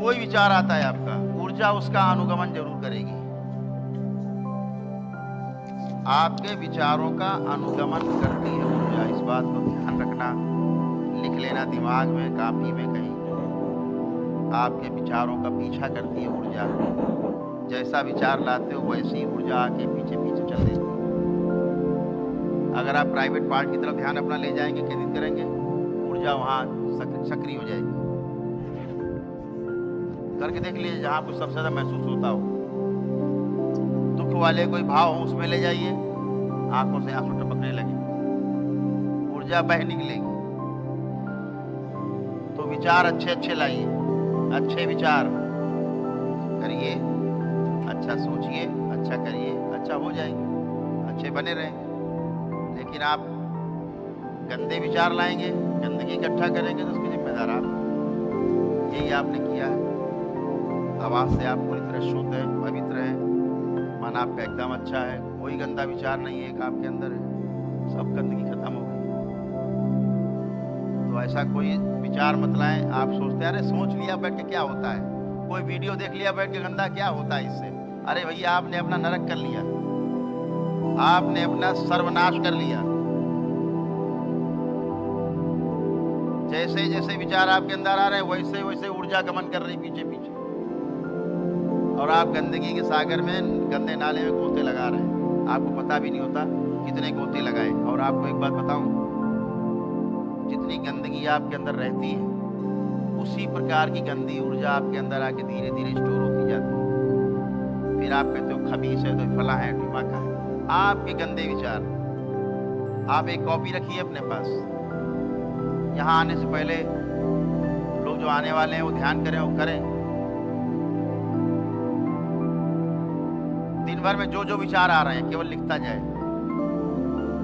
कोई विचार आता है आपका, ऊर्जा उसका अनुगमन जरूर करेगी। आपके विचारों का अनुगमन करती है ऊर्जा, इस बात को ध्यान रखना, लिख लेना दिमाग में, कापी में कहीं। आपके विचारों का पीछा करती है ऊर्जा, जैसा विचार लाते हो वैसी ऊर्जा आके पीछे पीछे चल देती है। अगर आप प्राइवेट पार्ट की तरफ ध्यान अपना ले जाएंगे, केंद्रित करेंगे, ऊर्जा वहाँ सक्रिय हो जाएगी। करके देख लीजिए, जहाँ आपको सबसे ज़्यादा महसूस होता हो, दुख वाले कोई भाव हो, उसमें ले जाइए, आंखों से आंसू टपकने लगे, ऊर्जा बह निकलेगी। तो विचार अच्छे अच्छे लाइए, अच्छे विचार करिए, अच्छा सोचिए, अच्छा करिए, अच्छा हो जाएंगे, अच्छे बने रहेंगे। लेकिन आप गंदे विचार लाएंगे, गंदगी इकट्ठा करेंगे, तो उसके जिम्मेदार आप। यही आपने किया है। आवाज़ से आप पूरी तरह शुद्ध है, पवित्र है, मन आपका एकदम अच्छा है, कोई गंदा विचार नहीं है एक आपके अंदर है, सब गंदगी खत्म हो गई। तो ऐसा कोई विचार मत लाएं। आप सोचते हैं अरे सोच लिया बैठ के क्या होता है, कोई वीडियो देख लिया बैठ के गंदा क्या होता है इससे। अरे भैया, आपने अपना नरक कर लिया, आपने अपना सर्वनाश कर लिया। जैसे जैसे विचार आपके अंदर आ रहे हैं, वैसे वैसे ऊर्जा गमन कर रही पीछे पीछे, और आप गंदगी के सागर में, गंदे नाले में गोते लगा रहे हैं। आपको पता भी नहीं होता कितने गोते लगाए। और आपको एक बात बताऊं, जितनी गंदगी आपके अंदर रहती है, उसी प्रकार की गंदी ऊर्जा आपके अंदर आके धीरे धीरे स्टोर होती जाती है। फिर आप कहते हो खबीस है, तो फला है, ढिमाका है। आपके गंदे विचार, आप एक कॉपी रखिए अपने पास। यहाँ आने से पहले लोग जो आने वाले हैं वो ध्यान करें, वो करें। दिन भर में जो जो विचार आ रहे हैं केवल लिखता जाए।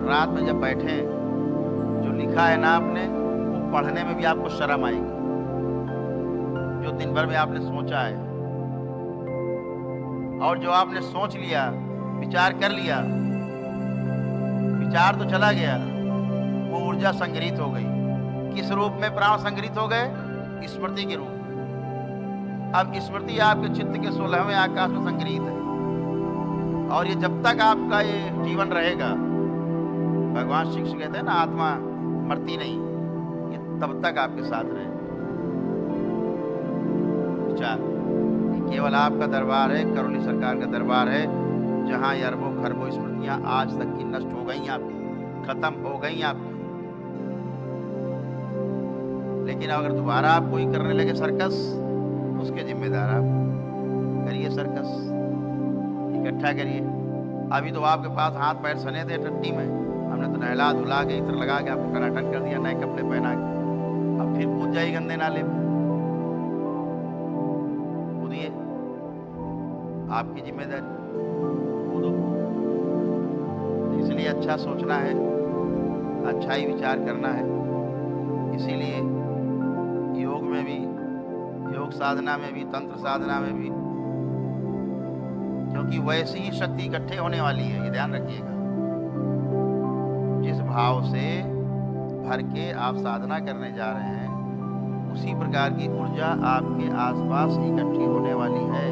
रात में जब बैठे, जो लिखा है ना आपने, वो पढ़ने में भी आपको शर्म आएगी। जो दिन भर में आपने सोचा है, और जो आपने सोच लिया, विचार कर लिया, विचार तो चला गया, वो ऊर्जा संग्रहित हो गई। किस रूप में प्राण संग्रहित हो गए? स्मृति के रूप में। अब स्मृति आपके चित्त के 16वें आकाश में संग्रहित है, और ये जब तक आपका ये जीवन रहेगा, भगवान श्री कृष्ण कहते हैं ना, आत्मा मरती नहीं, ये तब तक आपके साथ रहे। विचार ये केवल आपका दरबार है, करोली सरकार का दरबार है, जहाँ ये अरबों खरबों स्मृतियाँ आज तक की नष्ट हो गई आपकी, खत्म हो गई आपकी। लेकिन अगर दोबारा आप कोई करने लगे सर्कस, उसके जिम्मेदार आप। करिए सर्कस, इकट्ठा करिए। अभी तो आपके पास हाथ पैर सने थे टट्टी में, हमने तो नहला धुला के इत्र लगा के आपको टनाटन कर दिया, नए कपड़े पहना के। अब फिर कूद जाइए गंदे नाले में, कूदिए, आपकी जिम्मेदारी, कूदो। इसलिए अच्छा सोचना है, अच्छा ही विचार करना है। इसीलिए योग में भी, योग साधना में भी, तंत्र साधना में भी, क्योंकि वैसी ही शक्ति इकट्ठे होने वाली है, ये ध्यान रखिएगा। जिस भाव से भर के आप साधना करने जा रहे हैं, उसी प्रकार की ऊर्जा आपके आसपास इकट्ठी होने वाली है,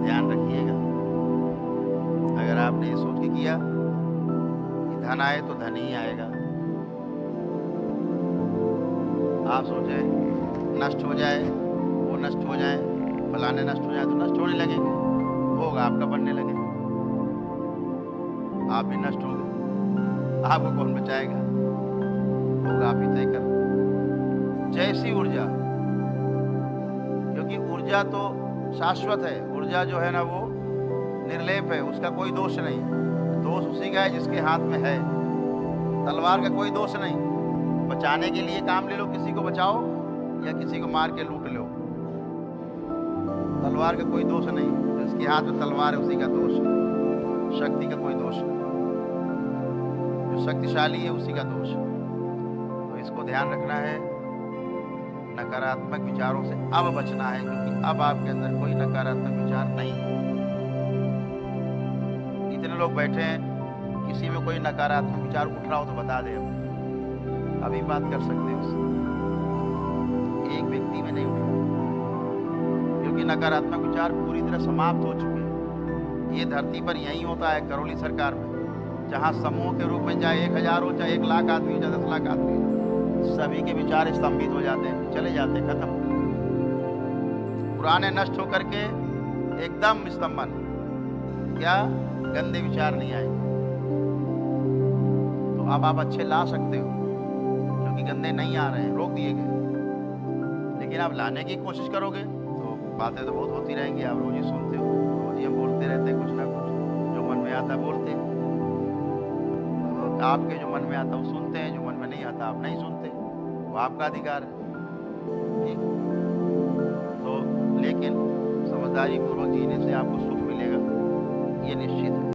ध्यान रखिएगा। अगर आपने ये सोच के किया कि धन आए तो धन ही आएगा, आप सोचे नष्ट हो जाए, वो नष्ट हो जाए, फलाने नष्ट हो जाए, तो नष्ट होने लगेंगे, होगा आपका बनने लगे, आप भी नष्ट हो गए, आपको कौन बचाएगा? होगा आप ही तय कर। जैसी ऊर्जा, क्योंकि ऊर्जा तो शाश्वत है, ऊर्जा जो है ना वो निर्लेप है, उसका कोई दोष नहीं। दोष उसी का है जिसके हाथ में है। तलवार का कोई दोष नहीं। बचाने के लिए काम ले लो, किसी को बचाओ या किसी को मार के लूट लो, तलवार का कोई दोष नहीं। जिसके हाथ में तलवार है उसी का दोष है, शक्ति का कोई दोष नहीं। जो शक्तिशाली है उसी का दोष है। तो इसको ध्यान रखना है, नकारात्मक विचारों से अब बचना है, क्योंकि अब आपके अंदर कोई नकारात्मक विचार नहीं है। इतने लोग बैठे हैं, किसी में कोई नकारात्मक विचार उठ रहा हो तो बता दे, अभी बात कर सकते हैं उससे। एक व्यक्ति में नहीं उठ रहा, नकारात्मक विचार पूरी तरह समाप्त हो चुके हैं। ये धरती पर यही होता है करौली सरकार में, जहाँ समूह के रूप में चाहे 1000 हो, चाहे 1 लाख आदमी हो, चाहे 10 लाख आदमी हो, सभी के विचार स्तंभित हो जाते हैं, चले जाते हैं, खत्म। पुराने नष्ट होकर के एकदम स्तंभन, क्या गंदे विचार नहीं आएंगे। तो अब आप अच्छे ला सकते हो, क्योंकि गंदे नहीं आ रहे हैं, रोक दिए गए। लेकिन आप लाने की कोशिश करोगे तो बातें तो बहुत होती रहेंगी। आप रोज ही सुनते हो, रोज ही हम बोलते रहते हैं कुछ ना कुछ, जो मन में आता बोलते हैं। आपके जो मन में आता वो सुनते हैं, जो मन में नहीं आता आप नहीं सुनते, वो आपका अधिकार है। ठीक, तो लेकिन समझदारी पूर्वक जीने से आपको सुख मिलेगा, ये निश्चित है।